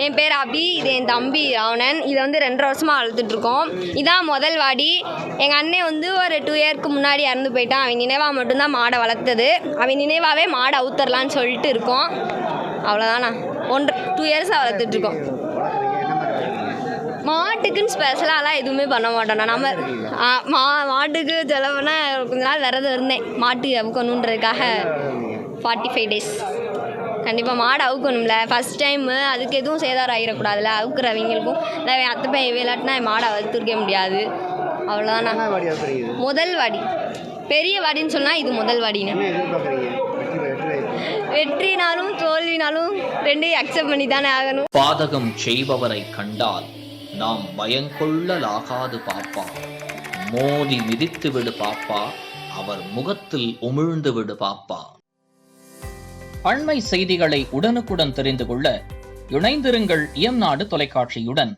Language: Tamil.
என் பேர் அபி, இது என் தம்பி ராவணன். இதை வந்து 2.5 வருஷமாக வளர்த்துட்ருக்கோம். இதான் முதல் வாடி. எங்கள் அண்ணன் வந்து ஒரு 2 இயருக்கு முன்னாடி இறந்து போயிட்டான். அவன் நினைவாக மட்டும்தான் மாடை வளர்த்தது. அவன் நினைவாகவே மாடை அவுத்தரலான்னு சொல்லிட்டு இருக்கோம். அவ்வளோதாண்ணா. 2 இயர்ஸாக வளர்த்துட்ருக்கோம். மாட்டுக்குன்னு ஸ்பெஷலாலாம் எதுவுமே பண்ண மாட்டோம்ண்ணா. நம்ம மாட்டுக்கு செலவுனா கொஞ்ச நாள் விரதம் இருந்தேன், மாட்டு அவுக்கணுன்றதுக்காக 45 டேஸ். கண்டிப்பாக மாடு அவுக்கணும்ல, ஃபஸ்ட் டைமு, அதுக்கு எதுவும் சேதாரம் ஆகிடக்கூடாதுல்ல அவுக்குறவங்களுக்கும். இல்லை அத்தை பையன் விளையாட்டுனா மாடை அவுத்துருக்க முடியாது. அவ்வளோதாண்ணா. முதல் வாடி, பெரிய வாடின்னு சொன்னால் இது முதல் வாடின்னு. வெற்றினாலும் தோல்வினாலும் 2 அக்செப்ட் பண்ணி தானே ஆகணும். பாதகம் செய்பவரை கண்டால் நாம் பயங்கொள்ளலாகாது பாப்பா, மோதி மிதித்து விடு பாப்பா, அவர் முகத்தில் உமிழ்ந்து விடு பாப்பா. அண்மை செய்திகளை உடனுக்குடன் தெரிந்து கொள்ள இணைந்திருங்கள் இயம்நாடு தொலைக்காட்சியுடன்.